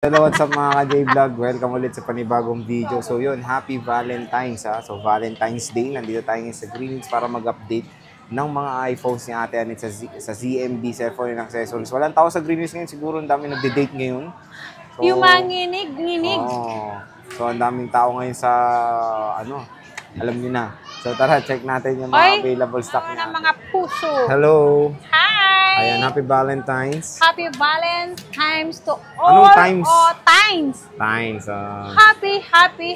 Hello, what's up mga ka-J-Vlog? Welcome ulit sa panibagong video. So yun, happy Valentine's ha. So Valentine's Day, nandito tayo ngayon sa Greenwich para mag-update ng mga iPhones ni Ate Anet sa ZMB Cellphone and Accessories. Walang tao sa Greenwich ngayon, siguro ang dami nagde-date ngayon. So, yung mga nginig. So ang daming tao ngayon sa, alam niyo na. So tara, check natin yung mga available stock niya. Mga puso. Hello! Hi! Ayan, happy Valentine's. Happy Valentine's to all. Anong times? Times. Times.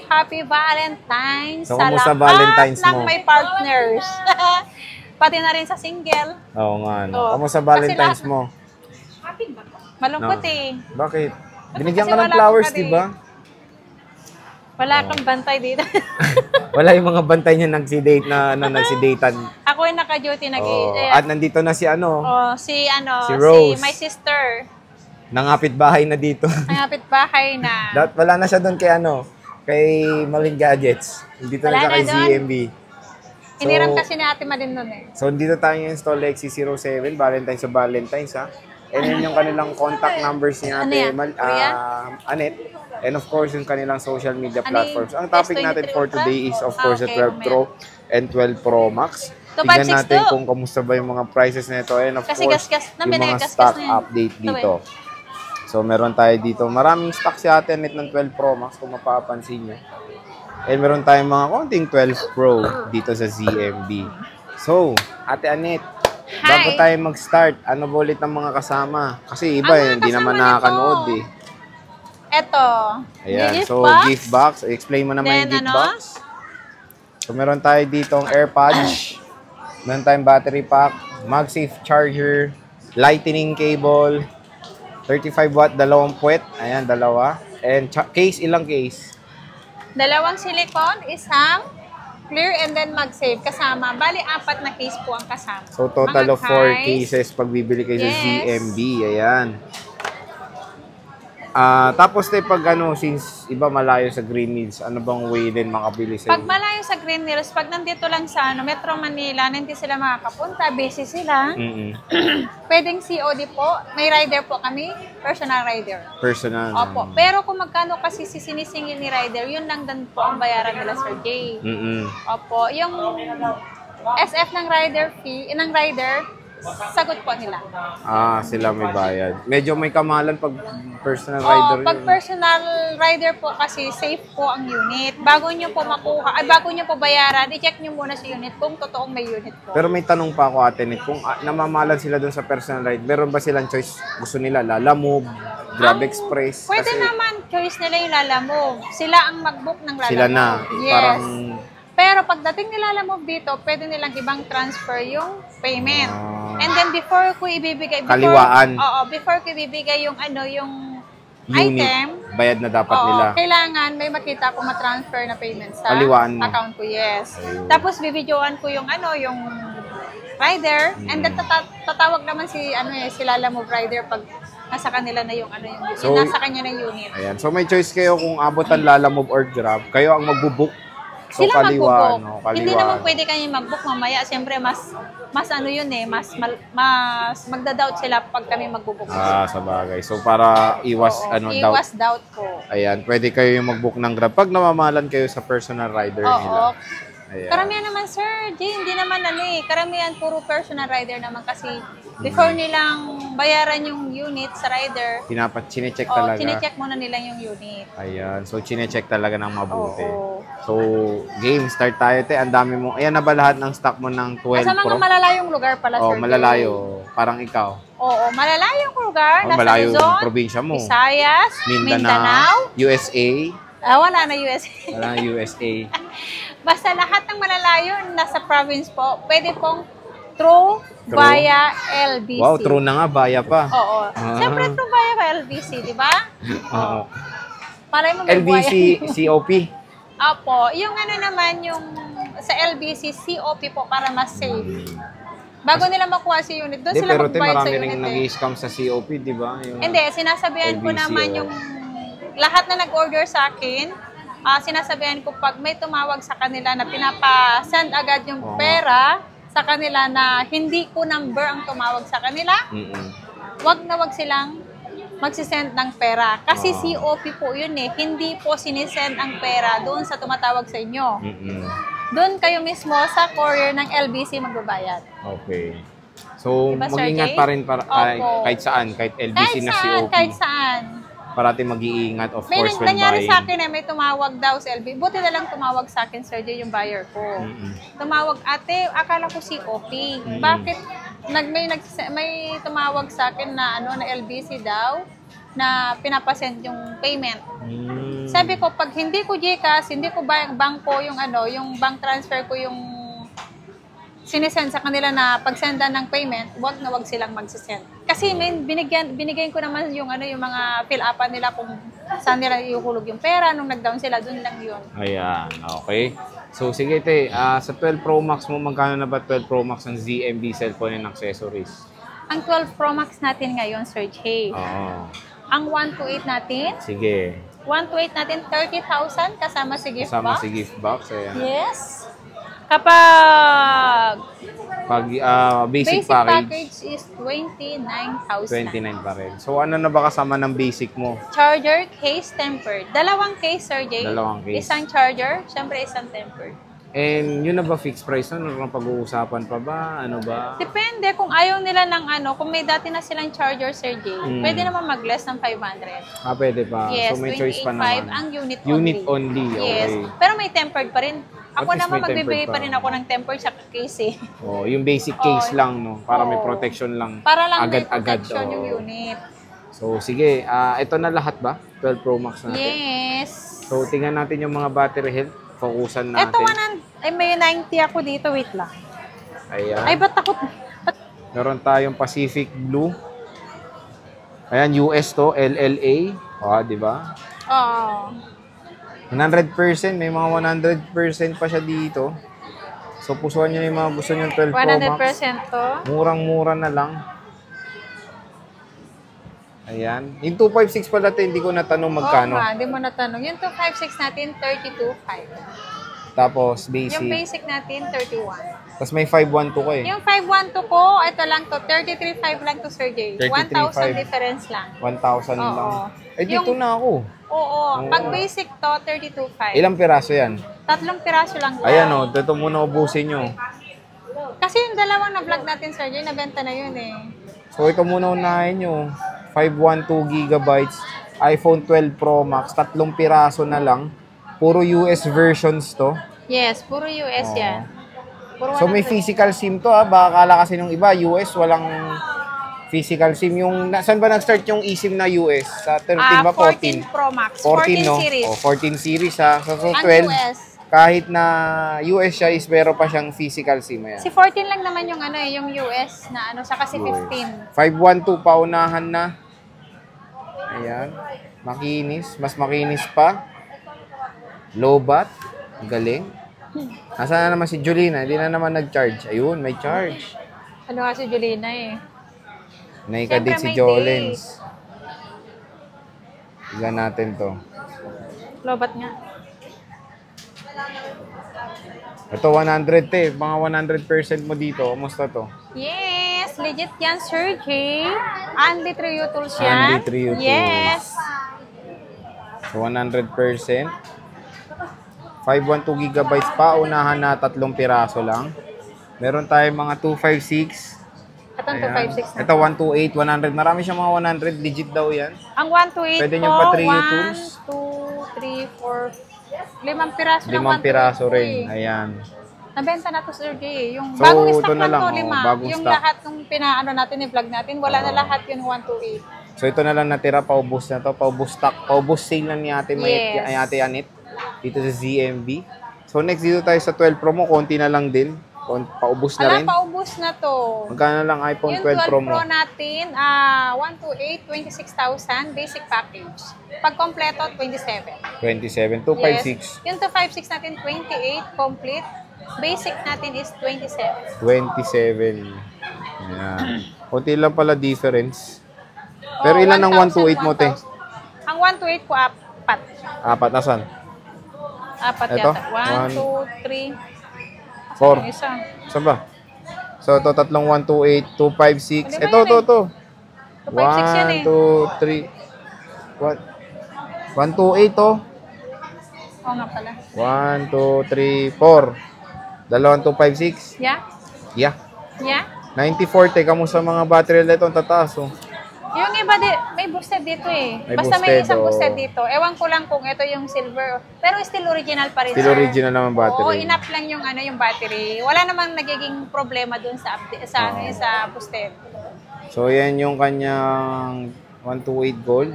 Happy Valentine's. So, kumusta Valentine's mo? Ng may partners. Pati na rin sa single. Oo nga. No. Kumusta Valentine's mo? Malungkot Bakit? Binigyan ka ng flowers, di ba? Wala kang bantay dito. Wala yung mga bantay niya nagsidatean. Ako yung naka-duty At nandito na si si Rose. Si my sister. Nangapit bahay na dito. Nangapit bahay na. Wala na siya doon kay Maling Gadgets. Dito na siya kay ZMB. Hiniram kasi ni Ate Madin nun So, dito tayo ngayon sa Lexi 07, Valentine's sa Valentine's ha. And yun yung kanilang contact numbers ni Ate Anet. And of course, yung kanilang social media platforms. Ang topic natin for today is of course the 12 Pro and 12 Pro Max. Tignan natin kung kamusta ba yung mga prices nito. And of course, yung mga stock update dito. So, meron tayo dito. Maraming stock si Ate Anet ng 12 Pro Max kung mapapansin nyo. And meron tayong mga konting 12 Pro dito sa ZMB. So, Ate Anet, bago tayo mag-start, ano ba ulit ng mga kasama? Kasi iba hindi naman nakakanood eh. Eto. Ayan. So, gift box. Explain mo naman yung gift box. So, meron tayo ditong AirPods. Meron tayong battery pack. MagSafe charger. Lightning cable. 35 watt, dalawang puwet. Ayan, dalawa. And case, ilang case? Dalawang silicone, isang clear, and then MagSafe kasama. Bali, 4 na case po ang kasama. So, total of 4 cases pag bibili kayo sa ZMB. Ayan. Tapos pag since iba malayo sa Green Hills, ano bang way din makabili sa Pag malayo sa Green Hills, pag nandito lang sa Metro Manila, hindi sila makakapunta, busy sila. Pwedeng COD po. May rider po kami, personal rider. Personal. Opo. Pero kung magkano kasi sinisingil ni rider, yun lang din po ang bayaran nila, Sir Jay. Opo. Yung SF ng rider fee, ng rider, sagot po nila. Sila may bayad. Medyo may kamahalan pag personal rider. Pag personal rider po kasi safe po ang unit. Bago nyo po bago nyo po bayaran, i-check nyo muna sa unit kung totoong may unit po. Pero may tanong pa ako, Ate Net, kung namamalan sila dun sa personal ride, meron ba silang choice? Gusto nila Lalamove, Grab Express? Pwede naman, choice nila yung Lalamove. Sila ang mag-book ng Lalamove. Sila na. Yes. Pero pagdating nila Lalamove dito, pwede nilang ibang transfer yung payment. And then before ko ibibigay, before ko ibibigay yung yung unit, item, bayad na dapat nila. Kailangan may makita ko ma-transfer na payment sa account ko, yes. Ayun. Tapos bibidyoan ko yung yung rider, and then tatawag naman si Lalamove rider pag nasa kanila na yung nasa kanya na unit. Ayan. So may choice kayo kung abutan Lalamove or Grab, kayo ang magbo-book. So, sila kaliwa. Hindi naman pwede kayo mag-book mamaya. Siyempre, mas magda-doubt sila pag kami mag-book. Sa bagay. So, para iwas doubt po. Ayan, pwede kayo yung mag-book ng Grab pag namamalan kayo sa personal rider nila. Ayan. Karamihan naman, Sir Jay, hindi naman karamihan puro personal rider naman kasi before nilang bayaran yung unit sa rider, chinecheck talaga. Chinecheck muna nila yung unit. Ayan, so chinecheck talaga ng mabuti. So, game, start tayo, Ang dami mo. Ayan na ba lahat ng stock mo ng 12 Pro? Sa mga malalayong lugar pala, Sir Jay. Malalayo. Parang ikaw. Oo, malalayong lugar. Nasa malayo Luzon, yung probinsya mo. Visayas, Mindanao, USA. Wala na USA. Wala na USA. Basta lahat ng malalayo nasa province po, pwede pong through via LBC. Wow, through na nga, via pa. Oo. Siyempre through via LBC, di ba? Oo. Para mo LBC, COP? Opo. Yung naman, yung sa LBC, COP po para mas safe. Bago nila makuha si unit, doon sila magbayad sa unit. Marami rin nag-i-scam sa COP, di ba? Hindi, sinasabihan ko naman yung lahat na nag-order sa akin, sinasabihan ko pag may tumawag sa kanila na pinapa-send agad yung pera sa kanila na hindi ko number ang tumawag sa kanila, wag na wag silang magsisend ng pera. Kasi COP po yun eh. Hindi po sinisend ang pera doon sa tumatawag sa inyo. Doon kayo mismo sa courier ng LBC magbabayad. Okay. So, Diba, Sir mag-ingat Jay? pa rin para, Opo. kahit saan, kahit LBC na COP. Kahit saan. Parati mag-iingat, of May course, when nangyari buying. sa akin may tumawag daw sa LB. Buti na lang tumawag sa akin, Sir Jay, yung buyer ko. Tumawag, ate, akala ko COP. Bakit may tumawag sa akin na na LBC daw na pinapasend yung payment. Sabi ko, pag hindi ko GCash, hindi ko bangko yung yung bank transfer ko yung sinisend sa kanila na pagsendan ng payment, wag silang magsisend. Kasi binigyan ko naman yung yung mga fill-upan nila kung saan nila iuhulog yung pera nung nag-down sila, doon lang yun. Ayan, okay. So sige te, sa 12 Pro Max mo, magkano na ba 12 Pro Max ng ZMB cellphone and accessories? Ang 12 Pro Max natin ngayon, Sir Jay. Ang 128 natin, Sige. 128 natin, 30,000 kasama si gift Kasama box. si gift box. Ayan. Yes. Kapag Pag basic basic package, package is 29,000. 29 pa rin. So ano na ba kasama ng basic mo? Charger, case, tempered. Dalawang case, Sir Jay. Dalawang case. Isang charger, syempre isang tempered. And yun na ba fixed price na? Ano pag-uusapan pa ba? Ano ba? Depende kung ayaw nila ng kung may dati na silang charger, Sir Jay, pwede naman mag-less ng 500. Pwede pa. Yes, So may choice pa 28.5 naman. ang unit only. Unit only, okay. Yes. Pero may tempered pa rin. Ako At least naman may tempered magbibigay pa. pa rin ako ng tempered sa case eh. Yung basic case lang, no? Para may Oo. protection lang. Para lang may agad-agad. protection yung Oo. unit. So sige, ito na lahat ba? 12 Pro Max natin. Yes. So tingnan natin yung mga battery health. Focusan natin. Ito, may 90 ako dito. Wait lang. Ayan. Ay, ba't ako? Meron tayong Pacific Blue. Ayan, US to, LLA. Di ba? Oo. 100%, may mga 100% pa siya dito. So, pusuan nyo yung mga gusto nyo 12 Pro Max. 100% to. Murang-mura na lang. Ayan. Yung 256 pala ito, hindi ko natanong magkano. Oo nga, hindi mo natanong. Yung 256 natin, 32.5. Tapos, basic. Yung basic natin, 31. Tapos may 512 ko eh. Yung 512 ko, ito lang to, 33.5 lang to, Sir Jay. 1,000 difference lang. 1,000 lang. Oo. Dito na ako. Oo. Pag basic to, 32.5. Ilang piraso yan? 3 piraso lang. Ayan o, ito muna ubusin nyo. Kasi yung dalawang na-vlog natin, Sir Jay, nabenta na yun eh. So, ito muna unahin nyo. 512 gigabytes, iPhone 12 Pro Max, 3 piraso na lang. Puro US versions to. Yes, puro US yan. Puro So, may 100. physical SIM to Baka kala kasi nung iba, US, walang physical SIM. Saan ba nag-start yung eSIM na US? Sa 13 ba? 14 Pro Max. 14 no? series. 14 series So, Ang 12. US. Kahit na US siya is meron pa siyang physical SIM. Ayan. Si 14 lang naman yung yung US na saka si 15. 512 paunahan na. Ayan. Makinis. Mas makinis pa. Low bat. Galing. Nasaan na naman si Julina? Hindi na naman nag-charge. Ayun, may charge. Ano nga si Julina eh. Naikadit Siyempre, si may Jolens. Tignan natin to. Lobat nga. Ito 100 te. Mga 100% mo dito. Kumusta to? Yes, legit yan, Sir Jay. Andy Trio Tools yan. Andy Trio Tools. Yes. So 100%. 512 gigabytes pa. Unahan na 3 piraso lang. Meron tayong mga 256. Itong Ayan. 256 na. Ito 128, 100. Marami siyang mga 100. Legit daw yan. Ang 128 Pwede ko, niyong pa Trio Tools. 1, 2, 3, 4, 5 piraso lang. 5 piraso 128 rin. eh. Ayan. Nabenta na to, Sir Jay. Yung So, bagong ito stock na lang to, lang, 5. bagong Yung stock. lahat ng pinaano natin, i-vlog natin, wala na lahat yung 128. So ito na lang natira, paubos na to. Paubos stock, paubos sale na ni Ate Mayet, Yes. ay Ate Anit dito sa ZMB. So next dito tayo sa 12 Pro mo, konti na lang din. Paubos na rin. Paubos na to. Magkano lang iPhone Yung 12 Pro 12 mo? Pro natin, 128, 26,000, basic package. Pag kompleto, 27. 27, 256, Yes. Yung 256 natin, 28, complete. Basic natin is 27. 27. Ayan. Konti lang pala difference. Pero Oh, ilan ang 1,000, 128 mo, te? 1,000. Ang 128 ko, 4. Apat, nasan? 4 Ito? yata. 1, 2, 3. 4. Isa. Saan ba? So ito, tatlong 128, 256. Di ba Ito, yan ito. 256 yan eh. 1, 2, 3. What? 128 to. Oo nga pala. 1, 2, 3, 4. Dalawang 256. Yeah? Yeah. Yeah? 9040. Kamusta mga battery ulit ang tataas, oh? Yung iba, may boosted dito eh. May Basta boosted, may isang oh. boosted dito. Ewan ko lang kung ito yung silver. Pero still original pa rin. Still sir. original naman battery. Oo, enough lang yung yung battery. Wala namang nagiging problema dun sa sa boosted. So, yan yung kanyang 128 gold.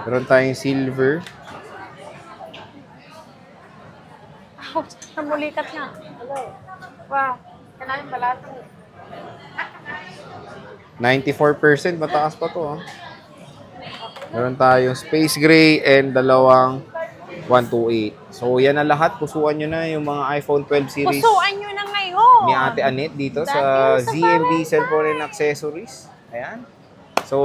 Meron tayong silver. Ouch, namulikat nga. Wow, kailangan balatong. 94%, mataas pa to, ah. Meron tayong space gray and dalawang 128. So, yan na lahat. Pusuan nyo na yung mga iPhone 12 series. Pusuan nyo na ngayon. Ni Ate Anet dito sa Dahil sa ZMB Cellphone and Accessories. Ayan. So,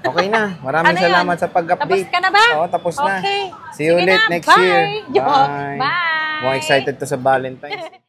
okay na. Maraming Ano yun? salamat sa pag-update. Tapos ka na ba? Oo, tapos na. Okay. See you Sige ulit na. next Bye. year. Bye. Mukhang excited to sa Valentine's.